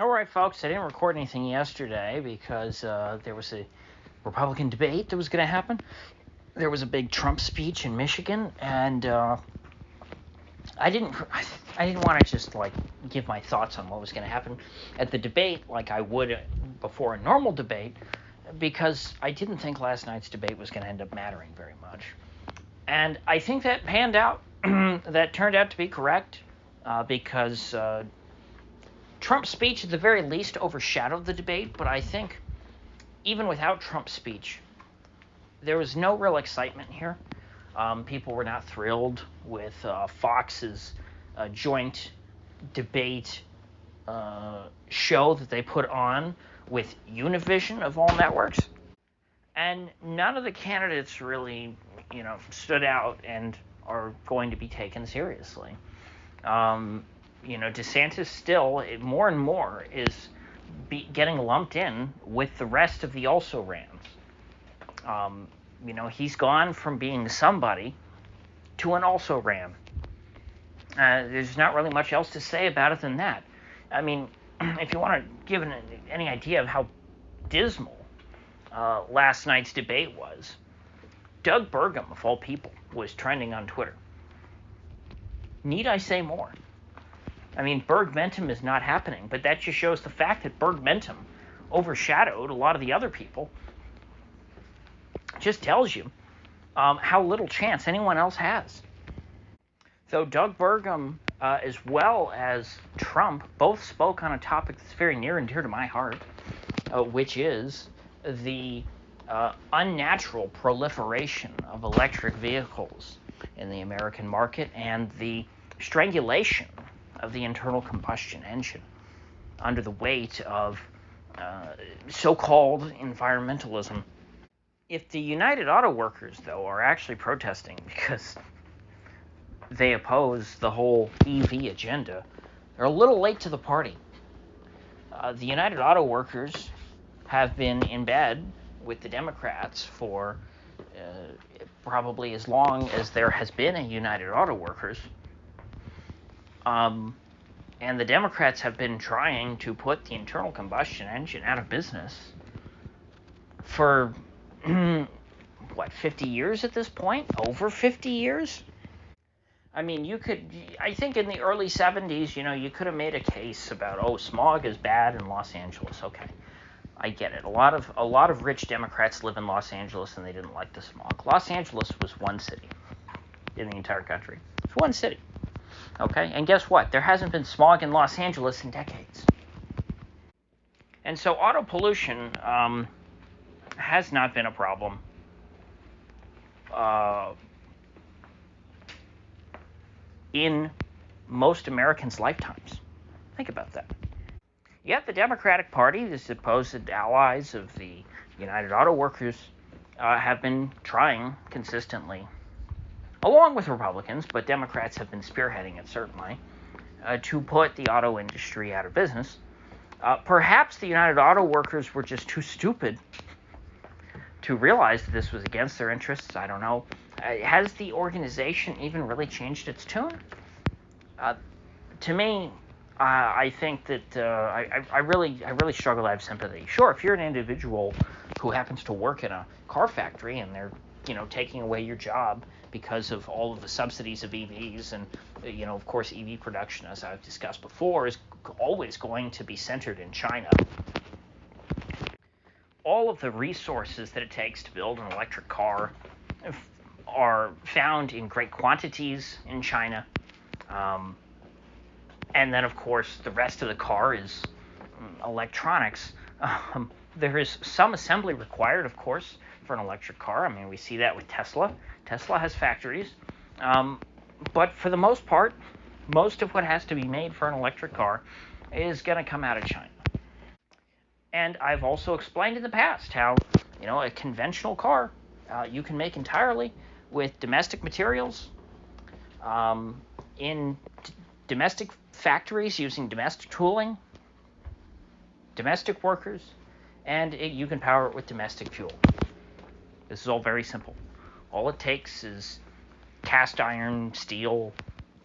All right, folks, I didn't record anything yesterday because there was a Republican debate that was going to happen. There was a big Trump speech in Michigan, and I didn't want to just give my thoughts on what was going to happen at the debate like I would before a normal debate, because I didn't think last night's debate was going to end up mattering very much. And I think that panned out. That turned out to be correct, because Trump's speech, at the very least, overshadowed the debate. But I think even without Trump's speech, there was no real excitement here. People were not thrilled with Fox's joint debate show that they put on with Univision of all networks. And none of the candidates really, stood out and are going to be taken seriously. DeSantis still, more and more, is getting lumped in with the rest of the also-rans. He's gone from being somebody to an also-ran. There's not really much else to say about it than that. I mean, if you want to give any idea of how dismal last night's debate was, Doug Burgum, of all people, was trending on Twitter. Need I say more? I mean, Bergmentum is not happening, but that just shows the fact that Bergmentum overshadowed a lot of the other people. Just tells you how little chance anyone else has. So Doug Burgum, as well as Trump, both spoke on a topic that's very near and dear to my heart, which is the unnatural proliferation of electric vehicles in the American market and the strangulation of the internal combustion engine under the weight of so-called environmentalism. If the United Auto Workers, though, are actually protesting because they oppose the whole EV agenda, they're a little late to the party. The United Auto Workers have been in bed with the Democrats for probably as long as there has been a United Auto Workers. And the Democrats have been trying to put the internal combustion engine out of business for, 50 years at this point? Over 50 years? I mean, I think in the early 70s, you could have made a case about, smog is bad in Los Angeles. Okay, I get it. A lot of rich Democrats live in Los Angeles and they didn't like the smog. Los Angeles was one city in the entire country. It's one city. Okay, and guess what? There hasn't been smog in Los Angeles in decades. And so auto pollution has not been a problem in most Americans' lifetimes. Think about that. Yet the Democratic Party, the supposed allies of the United Auto Workers, have been trying consistently, along with Republicans, but Democrats have been spearheading it certainly, to put the auto industry out of business. Perhaps the United Auto Workers were just too stupid to realize that this was against their interests. I don't know. Has the organization even really changed its tune? To me, I think that I really struggle to have sympathy. Sure, if you're an individual who happens to work in a car factory and they're taking away your job because of all of the subsidies of EVs, and of course EV production, as I've discussed before, is always going to be centered in China. All of the resources that it takes to build an electric car are found in great quantities in China. And then, of course, the rest of the car is electronics. There is some assembly required, of course, for an electric car. I mean, we see that with Tesla. Tesla has factories. But for the most part, most of what has to be made for an electric car is going to come out of China. And I've also explained in the past how, a conventional car you can make entirely with domestic materials, in domestic factories using domestic tooling, domestic workers, and you can power it with domestic fuel. This is all very simple. All it takes is cast iron, steel,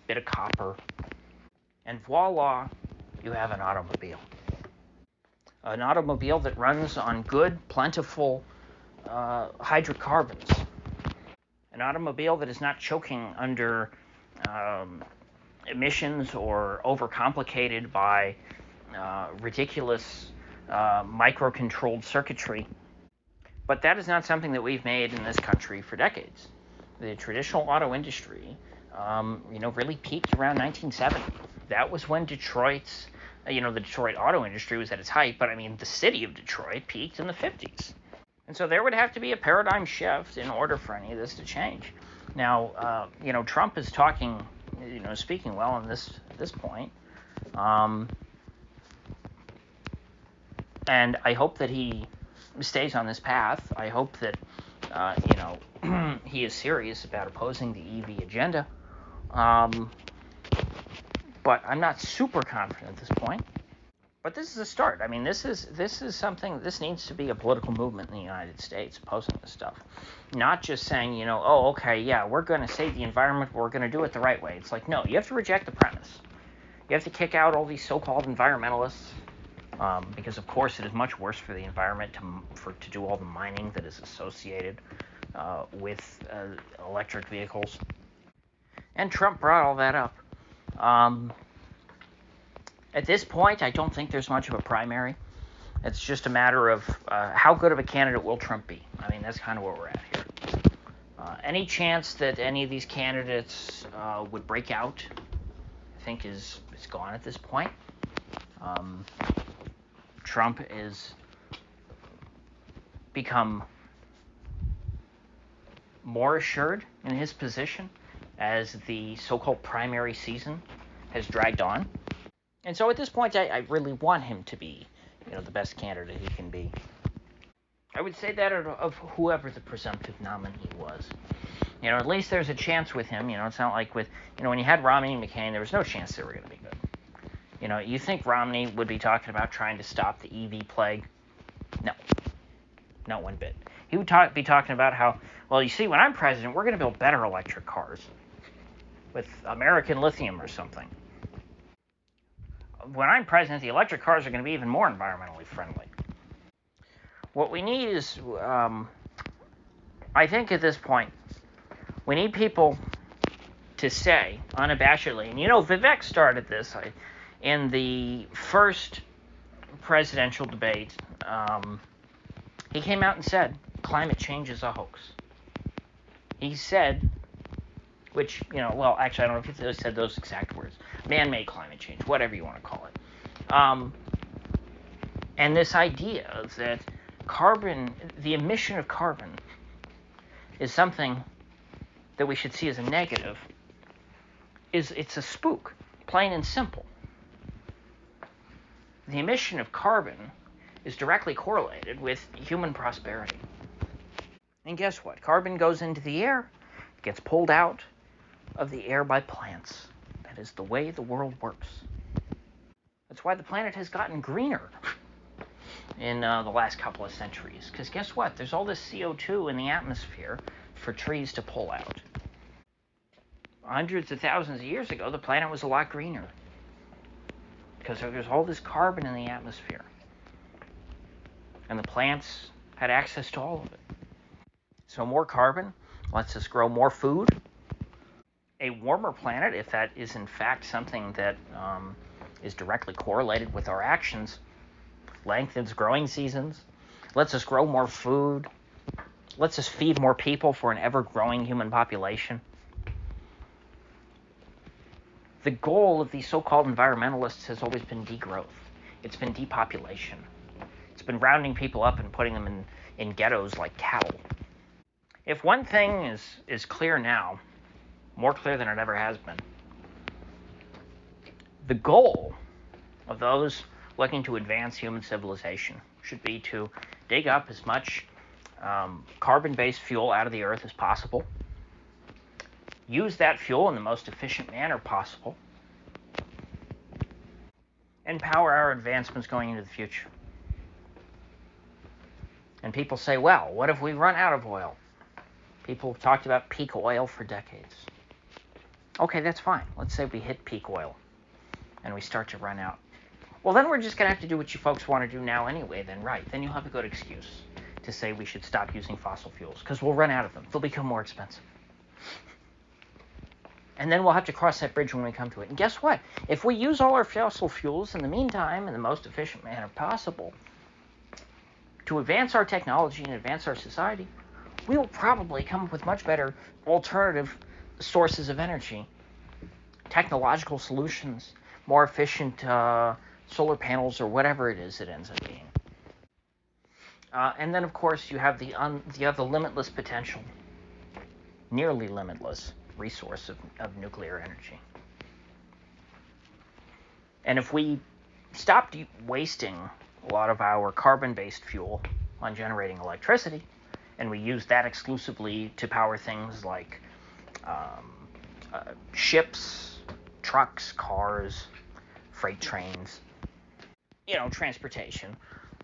bit of copper, and voila, you have an automobile. An automobile that runs on good, plentiful hydrocarbons. An automobile that is not choking under emissions or overcomplicated by ridiculous microcontrolled circuitry. But that is not something that we've made in this country for decades. The traditional auto industry, really peaked around 1970. That was when Detroit's, the Detroit auto industry was at its height. But I mean, the city of Detroit peaked in the 50s. And so there would have to be a paradigm shift in order for any of this to change. Now, Trump is talking, speaking well on this at this point. And I hope that he stays on this path. I hope that, he is serious about opposing the EV agenda. But I'm not super confident at this point. But this is a start. I mean, this is something. This needs to be a political movement in the United States opposing this stuff, not just saying, we're going to save the environment, but we're going to do it the right way. It's like, no, you have to reject the premise. You have to kick out all these so-called environmentalists, because of course it is much worse for the environment to do all the mining that is associated with electric vehicles. And Trump brought all that up. At this point, I don't think there's much of a primary. It's just a matter of how good of a candidate will Trump be. I mean, that's kind of where we're at here. Any chance that any of these candidates would break out, I think, is gone at this point. Trump is become more assured in his position as the so-called primary season has dragged on. And so at this point, I really want him to be, the best candidate he can be. I would say that of whoever the presumptive nominee was. At least there's a chance with him. It's not like with, when you had Romney and McCain, there was no chance they were going to be good. You think Romney would be talking about trying to stop the EV plague? No. Not one bit. He would be talking about how, well, you see, when I'm president, we're going to build better electric cars with American lithium or something. When I'm president, the electric cars are going to be even more environmentally friendly. What we need is, I think at this point, we need people to say unabashedly, and Vivek started this in the first presidential debate. He came out and said, climate change is a hoax. He said, which, actually, I don't know if he said those exact words. Man-made climate change, whatever you want to call it. And this idea that the emission of carbon is something that we should see as a negative, it's a spook, plain and simple. The emission of carbon is directly correlated with human prosperity. And guess what? Carbon goes into the air, it gets pulled out of the air by plants. That is the way the world works. That's why the planet has gotten greener in the last couple of centuries. Because guess what? There's all this CO2 in the atmosphere for trees to pull out. Hundreds of thousands of years ago, the planet was a lot greener. Because there's all this carbon in the atmosphere. And the plants had access to all of it. So more carbon lets us grow more food. A warmer planet, if that is in fact something that is directly correlated with our actions, lengthens growing seasons, lets us grow more food, lets us feed more people for an ever-growing human population. The goal of these so-called environmentalists has always been degrowth. It's been depopulation. It's been rounding people up and putting them in ghettos like cattle. If one thing is clear now, more clear than it ever has been, the goal of those looking to advance human civilization should be to dig up as much carbon-based fuel out of the earth as possible, use that fuel in the most efficient manner possible, and power our advancements going into the future. And people say, well, what if we run out of oil? People have talked about peak oil for decades. Okay, that's fine. Let's say we hit peak oil and we start to run out. Well, then we're just going to have to do what you folks want to do now anyway, then, right. Then you'll have a good excuse to say we should stop using fossil fuels, because we'll run out of them. They'll become more expensive. And then we'll have to cross that bridge when we come to it. And guess what? If we use all our fossil fuels in the meantime in the most efficient manner possible to advance our technology and advance our society, we will probably come up with much better alternative sources of energy, technological solutions, more efficient solar panels, or whatever it is it ends up being. And then, of course, you have the limitless potential, nearly limitless resource of nuclear energy. And if we stopped wasting a lot of our carbon-based fuel on generating electricity, and we use that exclusively to power things like ships, trucks, cars, freight trains, transportation,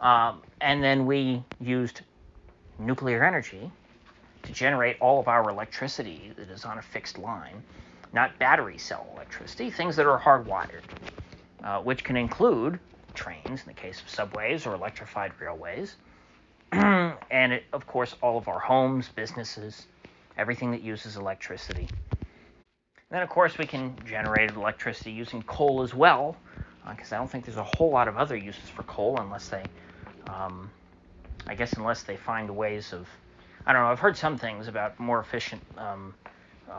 and then we used nuclear energy to generate all of our electricity that is on a fixed line, not battery cell electricity, things that are hardwired, which can include trains in the case of subways or electrified railways, and of course all of our homes, businesses, everything that uses electricity. And then of course we can generate electricity using coal as well, because I don't think there's a whole lot of other uses for coal unless they find ways of, I don't know, I've heard some things about more efficient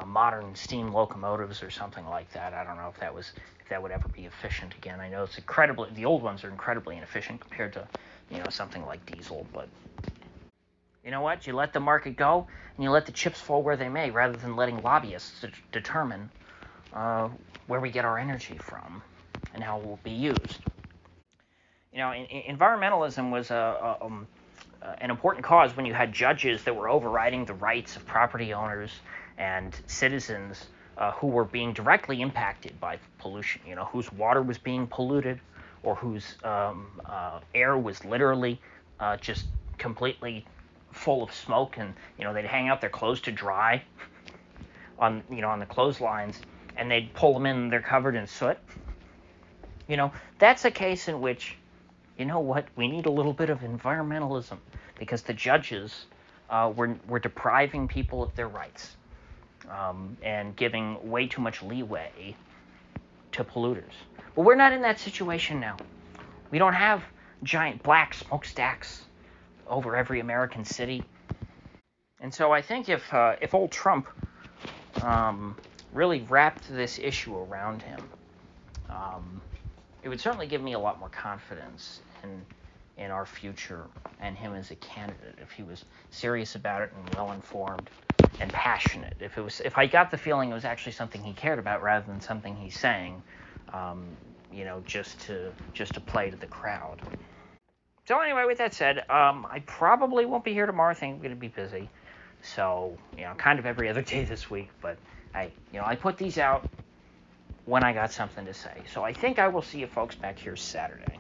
modern steam locomotives or something like that. I don't know if that would ever be efficient again. I know the old ones are incredibly inefficient compared to, something like diesel, but you know what? You let the market go and you let the chips fall where they may, rather than letting lobbyists determine where we get our energy from and how it will be used. Environmentalism was an important cause when you had judges that were overriding the rights of property owners and citizens who were being directly impacted by pollution, whose water was being polluted, or whose air was literally just completely full of smoke, and they'd hang out their clothes to dry on the clotheslines, and they'd pull them in and they're covered in soot. That's a case in which, we need a little bit of environmentalism, because the judges were depriving people of their rights and giving way too much leeway to polluters. But we're not in that situation now. We don't have giant black smokestacks over every American city. And so I think if old Trump really wrapped this issue around him, it would certainly give me a lot more confidence in our future and him as a candidate, if he was serious about it and well-informed and passionate. If I got the feeling it was actually something he cared about rather than something he's saying, just to play to the crowd. So anyway, with that said, I probably won't be here tomorrow. I think I'm going to be busy. So, kind of every other day this week. But I put these out when I got something to say. So I think I will see you folks back here Saturday.